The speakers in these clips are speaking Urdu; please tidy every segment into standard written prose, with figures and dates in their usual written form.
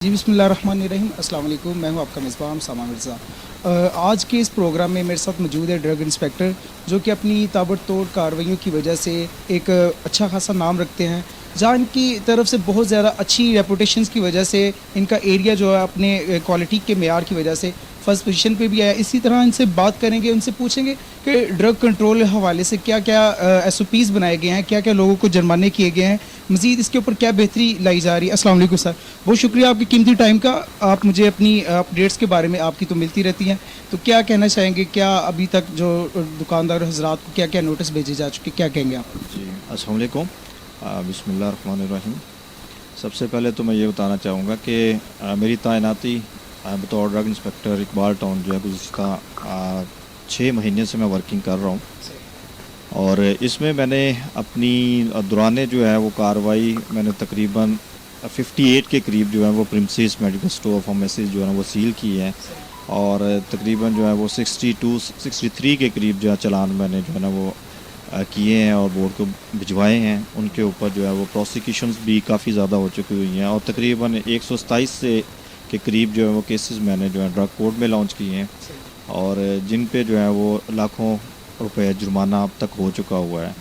جی بسم اللہ الرحمن الرحیم. السلام علیکم. میں ہوں آپ کا میزبان ساما مرزا. آج کے اس پروگرام میں میرے ساتھ موجود ہے ڈرگ انسپیکٹر جو کہ اپنی تابڑتوڑ کارروائیوں کی وجہ سے ایک اچھا خاصا نام رکھتے ہیں, جہاں ان کی طرف سے بہت زیادہ اچھی ریپوٹیشنز کی وجہ سے ان کا ایریا جو ہے اپنے کوالٹی کے معیار کی وجہ سے فرسٹ پوزیشن پہ بھی آیا. اسی طرح ان سے بات کریں گے, ان سے پوچھیں گے کہ ڈرگ کنٹرول حوالے سے کیا کیا ایس او پیز بنائے گئے ہیں, کیا کیا لوگوں کو جرمانے کیے گئے ہیں, مزید اس کے اوپر کیا بہتری لائی جا رہی ہے. السلام علیکم سر, بہت شکریہ آپ کی قیمتی ٹائم کا. آپ مجھے اپنی اپڈیٹس کے بارے میں آپ کی تو ملتی رہتی ہیں, تو کیا کہنا چاہیں گے, کیا ابھی تک جو دکاندار حضرات کو کیا کیا نوٹس بھیجے جا چکے, کیا کہیں گے آپ؟ جی السلام علیکم. بسم اللہ الرحمن الرحیم. سب سے پہلے تو میں یہ بتانا چاہوں گا کہ میری تعیناتی بطور ڈرگ انسپیکٹر اقبال ٹاؤن جو ہے گزشتہ 6 مہینے سے میں ورکنگ کر رہا ہوں, اور اس میں نے اپنی دوران جو ہے وہ کارروائی میں نے تقریباً 58 کے قریب جو ہے وہ پریمسز میڈیکل اسٹور فارمیسیز جو ہے وہ سیل کی ہیں, اور تقریباً جو ہے وہ 63 کے قریب جو ہے چلان میں نے جو ہے نا وہ کیے ہیں اور بورڈ کو بھجوائے ہیں. ان کے اوپر جو ہے وہ پروسیکیوشنز بھی کافی زیادہ ہو چکی ہوئی ہیں, اور تقریباً 127 سے کے قریب جو ہے وہ کیسز میں نے جو ہے ڈرگ کورٹ میں لانچ کیے ہیں, اور جن پہ جو ہے وہ لاکھوں روپے جرمانہ اب تک ہو چکا ہوا ہے.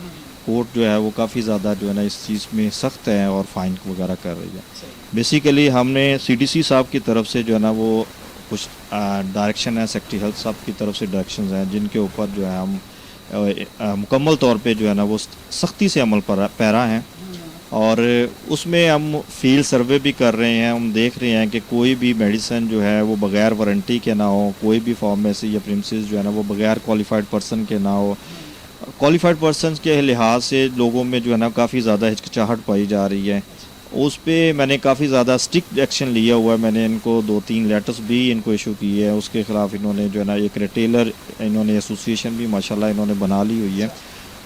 کورٹ جو ہے وہ کافی زیادہ جو ہے نا اس چیز میں سخت ہے اور فائن وغیرہ کر رہی ہے. بیسیکلی ہم نے CDC صاحب کی طرف سے جو ہے نا وہ کچھ ڈائریکشن ہے, سیکٹری ہیلتھ صاحب کی طرف سے ڈائریکشنز ہیں, جن کے اوپر جو ہے ہم مکمل طور پہ جو ہے نا وہ سختی سے عمل پیرا ہیں, اور اس میں ہم فیلڈ سروے بھی کر رہے ہیں. ہم دیکھ رہے ہیں کہ کوئی بھی میڈیسن جو ہے وہ بغیر وارنٹی کے نہ ہو, کوئی بھی فارمیسی یا پریمسز جو ہے نا وہ بغیر کوالیفائڈ پرسن کے نہ ہو. کوالیفائڈ پرسنز کے لحاظ سے لوگوں میں جو ہے نا کافی زیادہ ہچکچاہٹ پائی جا رہی ہے. اس پہ میں نے کافی زیادہ اسٹرکٹ ایکشن لیا ہوا ہے. میں نے ان کو 2-3 لیٹرز بھی ان کو ایشو کیے ہیں. اس کے خلاف انہوں نے جو ہے نا ایک ریٹیلر انہوں نے ایسوسیشن بھی ماشاءاللہ انہوں نے بنا لی ہوئی ہے,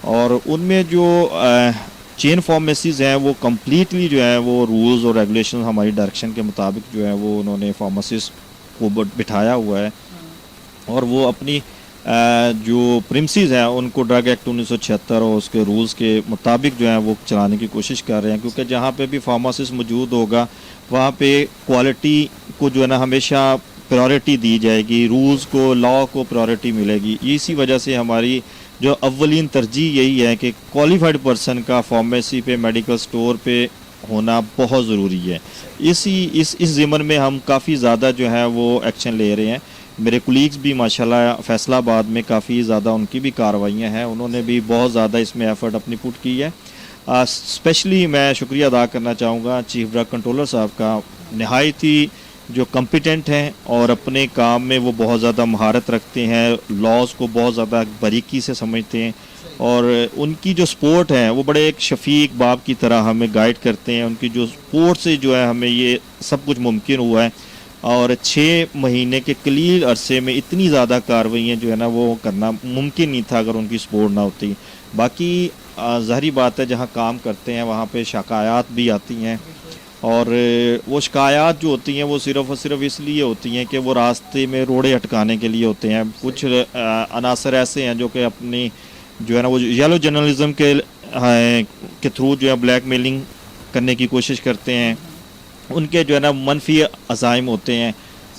اور ان میں جو چین فارمیسیز ہیں وہ کمپلیٹلی جو ہے وہ رولز اور ریگولیشن ہماری ڈائریکشن کے مطابق جو ہے وہ انہوں نے فارمیسسٹ کو بٹھایا ہوا ہے, اور وہ اپنی جو پریمسیز ہیں ان کو ڈرگ ایکٹ 1976 اور اس کے رولز کے مطابق جو ہے وہ چلانے کی کوشش کر رہے ہیں, کیونکہ جہاں پہ بھی فارماسسٹ موجود ہوگا وہاں پہ کوالٹی کو جو ہے نا ہمیشہ پرائورٹی دی جائے گی, رولز کو لاء کو پرائورٹی ملے گی. اسی وجہ سے ہماری جو اولین ترجیح یہی ہے کہ کوالیفائڈ پرسن کا فارمیسی پہ میڈیکل سٹور پہ ہونا بہت ضروری ہے. اس ضمن میں ہم کافی زیادہ جو ہے وہ ایکشن لے رہے ہیں. میرے کولیگز بھی ماشاءاللہ فیصل آباد میں کافی زیادہ ان کی بھی کارروائیاں ہیں, انہوں نے بھی بہت زیادہ اس میں ایفرٹ اپنی پٹ کی ہے. اسپیشلی میں شکریہ ادا کرنا چاہوں گا چیف ڈرگ کنٹرولر صاحب کا, نہایت ہی جو کمپیٹنٹ ہیں اور اپنے کام میں وہ بہت زیادہ مہارت رکھتے ہیں, لاز کو بہت زیادہ باریکی سے سمجھتے ہیں, اور ان کی جو سپورٹ ہے وہ بڑے ایک شفیق باپ کی طرح ہمیں گائیڈ کرتے ہیں. ان کی جو سپورٹ سے جو ہے ہمیں یہ سب کچھ ممکن ہوا ہے, اور 6 مہینے کے قلیل عرصے میں اتنی زیادہ کارروائیاں جو ہے نا وہ کرنا ممکن نہیں تھا اگر ان کی سپورٹ نہ ہوتی. باقی ظاہری بات ہے جہاں کام کرتے ہیں وہاں پہ شکایات بھی آتی ہیں, اور وہ شکایات جو ہوتی ہیں وہ صرف اور صرف اس لیے ہوتی ہیں کہ وہ راستے میں روڑے اٹکانے کے لیے ہوتے ہیں. کچھ عناصر ایسے ہیں جو کہ اپنی جو ہے نا وہ یلو جرنلزم کے تھرو جو ہے بلیک میلنگ کرنے کی کوشش کرتے ہیں. ان کے جو ہے نا منفی عزائم ہوتے ہیں.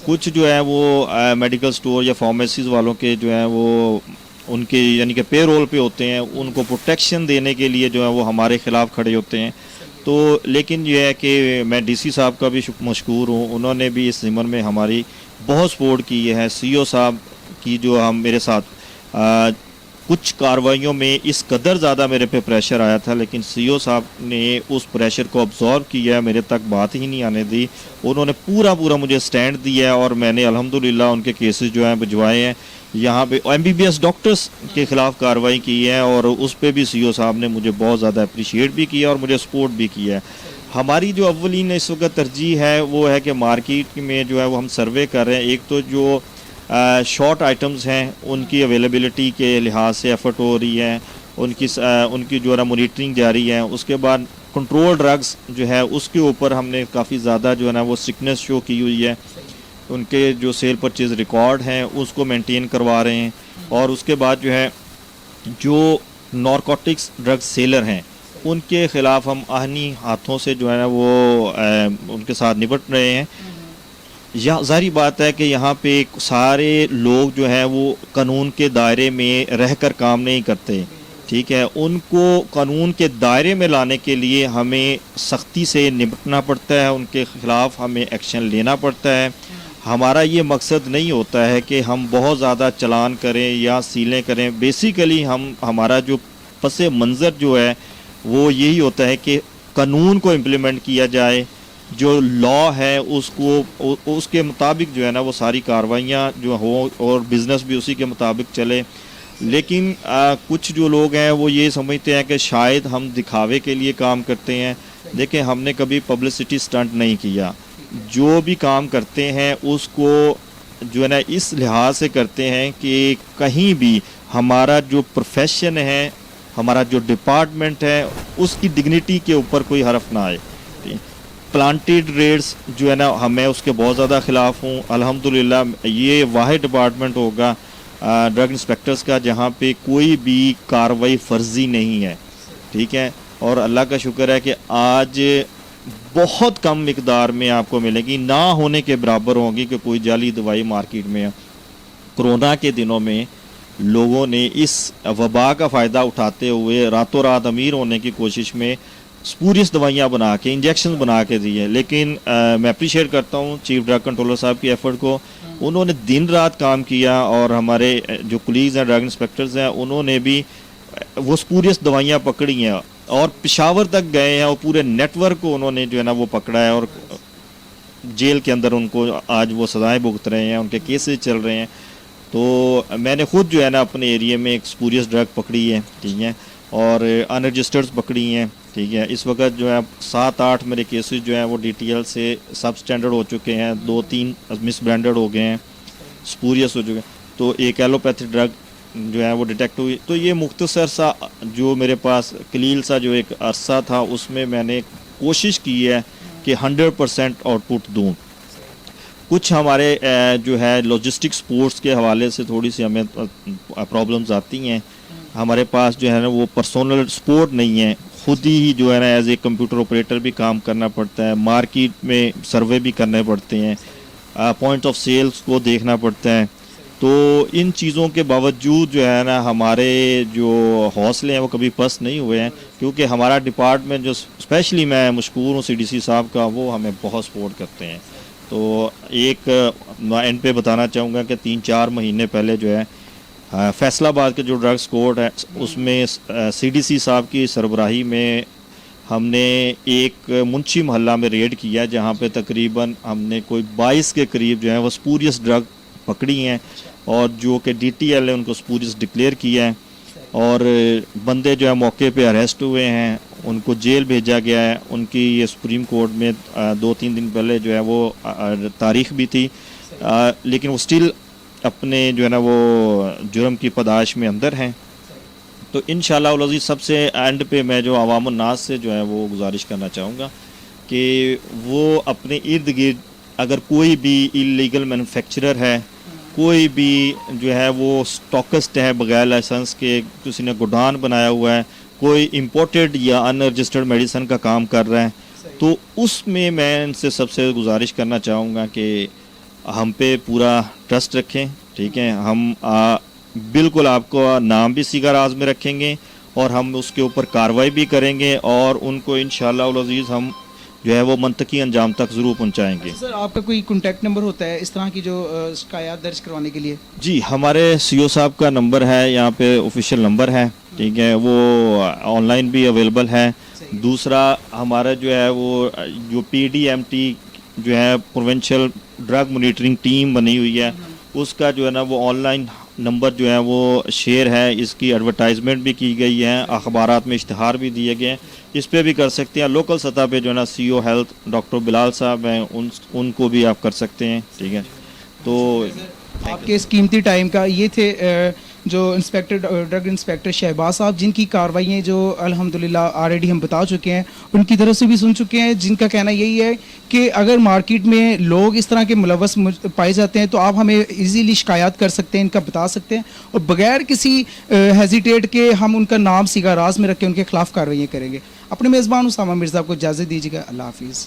کچھ جو ہے وہ میڈیکل سٹور یا فارمیسیز والوں کے جو ہے وہ ان کے یعنی کہ پے رول پہ ہوتے ہیں, ان کو پروٹیکشن دینے کے لیے جو ہے وہ ہمارے خلاف کھڑے ہوتے ہیں. تو لیکن یہ ہے کہ میں DC صاحب کا بھی مشکور ہوں, انہوں نے بھی اس ضمن میں ہماری بہت سپورٹ کی ہے. CO صاحب کی جو ہم میرے ساتھ کچھ کارروائیوں میں اس قدر زیادہ میرے پہ پریشر آیا تھا, لیکن CO صاحب نے اس پریشر کو ابزارو کیا, میرے تک بات ہی نہیں آنے دی. انہوں نے پورا مجھے سٹینڈ دیا ہے, اور میں نے الحمدللہ ان کے کیسز جو ہیں بھجوائے ہیں. یہاں پہ MBBS ڈاکٹرز کے خلاف کارروائی کی ہے, اور اس پہ بھی CO صاحب نے مجھے بہت زیادہ اپریشیٹ بھی کیا اور مجھے سپورٹ بھی کیا ہے. ہماری جو اولین اس وقت ترجیح ہے وہ ہے کہ مارکیٹ میں جو ہے وہ ہم سروے کر رہے ہیں. ایک تو جو شارٹ آئٹمز ہیں ان کی اویلیبلٹی کے لحاظ سے ایفرٹ ہو رہی ہے, ان کی جو ہے نا مانیٹرنگ جاری ہے. اس کے بعد کنٹرول ڈرگز جو ہے اس کے اوپر ہم نے کافی زیادہ جو ہے نا وہ سٹرکٹنس شو کی ہوئی ہے. ان کے جو سیل پرچیز ریکارڈ ہیں اس کو مینٹین کروا رہے ہیں. اور اس کے بعد جو ہے جو نارکوٹکس ڈرگ سیلر ہیں ان کے خلاف ہم آہنی ہاتھوں سے جو ہے نا وہ ان کے ساتھ نپٹ رہے ہیں. یا ظاہری بات ہے کہ یہاں پہ سارے لوگ جو ہیں وہ قانون کے دائرے میں رہ کر کام نہیں کرتے, ٹھیک ہے. ان کو قانون کے دائرے میں لانے کے لیے ہمیں سختی سے نپٹنا پڑتا ہے, ان کے خلاف ہمیں ایکشن لینا پڑتا ہے. ہمارا یہ مقصد نہیں ہوتا ہے کہ ہم بہت زیادہ چلان کریں یا سیلیں کریں. بیسیکلی ہمارا جو پس منظر جو ہے وہ یہی ہوتا ہے کہ قانون کو امپلیمنٹ کیا جائے, جو لا ہے اس کے مطابق جو ہے نا وہ ساری کارروائیاں جو ہوں اور بزنس بھی اسی کے مطابق چلے. لیکن کچھ جو لوگ ہیں وہ یہ سمجھتے ہیں کہ شاید ہم دکھاوے کے لیے کام کرتے ہیں. دیکھیں, ہم نے کبھی پبلسٹی سٹنٹ نہیں کیا. جو بھی کام کرتے ہیں اس کو جو ہے نا اس لحاظ سے کرتے ہیں کہ کہیں بھی ہمارا جو پروفیشن ہے, ہمارا جو ڈپارٹمنٹ ہے, اس کی ڈگنیٹی کے اوپر کوئی حرف نہ آئے. پلانٹیڈ ریٹس جو ہے نا میں اس کے بہت زیادہ خلاف ہوں. الحمدللہ یہ واحد ڈپارٹمنٹ ہوگا ڈرگ انسپیکٹرز کا جہاں پہ کوئی بھی کارروائی فرضی نہیں ہے, ٹھیک ہے. اور اللہ کا شکر ہے کہ آج بہت کم مقدار میں آپ کو ملے گی, نہ ہونے کے برابر ہوگی کہ کوئی جعلی دوائی مارکیٹ میں ہے. کرونا کے دنوں میں لوگوں نے اس وبا کا فائدہ اٹھاتے ہوئے راتوں رات امیر ہونے کی کوشش میں سپوریس دوائیاں بنا کے, انجیکشن بنا کے دی ہے. لیکن میں اپریشیٹ کرتا ہوں چیف ڈرگ کنٹرولر صاحب کی ایفرٹ کو. انہوں نے دن رات کام کیا, اور ہمارے جو کولیگز ہیں ڈرگ انسپیکٹرز ہیں انہوں نے بھی وہ سپوریس دوائیاں پکڑی ہیں اور پشاور تک گئے ہیں, اور پورے نیٹ ورک کو انہوں نے جو ہے نا وہ پکڑا ہے, اور جیل کے اندر ان کو آج وہ سزائیں بھگت رہے ہیں, ان کے کیسز چل رہے ہیں. تو میں نے خود جو ہے نا اپنے ایریے میں ایک سپوریس ڈرگ پکڑی ہے, ٹھیک ہے, اور انرجسٹرز پکڑی ہیں, ٹھیک ہے. اس وقت جو ہے 7-8 میرے کیسز جو ہیں وہ DTL سے سب سٹینڈرڈ ہو چکے ہیں, 2-3 مس برانڈڈ ہو گئے ہیں, سپوریس ہو چکے ہیں. تو ایک ایلوپیتھی ڈرگ جو ہے وہ ڈیٹیکٹ ہوئی. تو یہ مختصر سا جو میرے پاس قلیل سا جو ایک عرصہ تھا اس میں میں نے کوشش کی ہے کہ 100% آؤٹ پٹ دوں. کچھ ہمارے جو ہے لاجسٹک سپورٹس کے حوالے سے تھوڑی سی ہمیں پرابلمز آتی ہیں. ہمارے پاس جو ہے نا وہ پرسونل سپورٹ نہیں ہے, خود ہی جو ہے نا ایز اے کمپیوٹر آپریٹر بھی کام کرنا پڑتا ہے, مارکیٹ میں سروے بھی کرنے پڑتے ہیں, پوائنٹ آف سیلز کو دیکھنا پڑتا ہے. تو ان چیزوں کے باوجود جو ہے نا ہمارے جو حوصلے ہیں وہ کبھی پست نہیں ہوئے ہیں, کیونکہ ہمارا ڈپارٹمنٹ جو اسپیشلی میں مشکور ہوں CDC صاحب کا, وہ ہمیں بہت سپورٹ کرتے ہیں. تو ایک اینڈ پہ بتانا چاہوں گا کہ 3-4 مہینے پہلے جو ہے فیصل آباد کے جو ڈرگس کورٹ ہے اس میں CDC صاحب کی سربراہی میں ہم نے ایک منشی محلہ میں ریڈ کیا, جہاں پہ تقریباً ہم نے کوئی 22 کے قریب جو ہے وہ سپوریس ڈرگ پکڑی ہیں, اور جو کہ DTL ہے ان کو سپوریس ڈکلیئر کیا ہے, اور بندے جو ہے موقع پہ اریسٹ ہوئے ہیں, ان کو جیل بھیجا گیا ہے. ان کی یہ سپریم کورٹ میں 2-3 دن پہلے جو ہے وہ تاریخ بھی تھی, لیکن وہ سٹل اپنے جو ہے نا وہ جرم کی پاداش میں اندر ہیں. تو انشاءاللہ العزیز سب سے اینڈ پہ میں جو عوام الناس سے جو ہے وہ گزارش کرنا چاہوں گا کہ وہ اپنے ارد گرد اگر کوئی بھی اللیگل مینوفیکچرر ہے, کوئی بھی جو ہے وہ سٹاکسٹ ہے بغیر لائسنس کے, کسی نے گودان بنایا ہوا ہے, کوئی امپورٹڈ یا ان رجسٹرڈ میڈیسن کا کام کر رہا ہے, تو اس میں ان سے سب سے گزارش کرنا چاہوں گا کہ ہم پہ پورا ٹرسٹ رکھیں, ٹھیک ہے. ہم بالکل آپ کو نام بھی سیگا راز میں رکھیں گے, اور ہم اس کے اوپر کارروائی بھی کریں گے, اور ان کو انشاءاللہ العزیز ہم جو ہے وہ منطقی انجام تک ضرور پہنچائیں گے. سر آپ کا کوئی کانٹیکٹ نمبر ہوتا ہے اس طرح کی جو شکایات درج کروانے کے لیے؟ جی, ہمارے CO صاحب کا نمبر ہے, یہاں پہ آفیشیل نمبر ہے, ٹھیک ہے, وہ آن لائن بھی اویلیبل ہے. دوسرا ہمارا جو ہے وہ جو PDMT جو ہے پروونشل ڈرگ مانیٹرنگ ٹیم بنی ہوئی ہے, اس کا جو ہے نا وہ آن لائن نمبر جو ہے وہ شیئر ہے, اس کی ایڈورٹائزمنٹ بھی کی گئی ہے, اخبارات میں اشتہار بھی دیے گئے ہیں, اس پہ بھی کر سکتے ہیں. لوکل سطح پہ جو ہے نا CO ہیلتھ ڈاکٹر بلال صاحب ہیں, ان کو بھی آپ کر سکتے ہیں, ٹھیک ہے. تو آپ کے اس قیمتی ٹائم کا یہ تھے جو ڈرگ انسپیکٹر شہباز صاحب, جن کی کارروائیاں جو الحمدللہ آلریڈی ہم بتا چکے ہیں, ان کی طرف سے بھی سن چکے ہیں, جن کا کہنا یہی ہے کہ اگر مارکیٹ میں لوگ اس طرح کے ملوث پائے جاتے ہیں تو آپ ہمیں ایزیلی شکایات کر سکتے ہیں, ان کا بتا سکتے ہیں, اور بغیر کسی ہیزیٹیٹ کے ہم ان کا نام سیگا راز میں رکھ کے ان کے خلاف کارروائیاں کریں گے. اپنے میزبان اسامہ مرزا کو اجازت دیجیے گا. اللہ حافظ.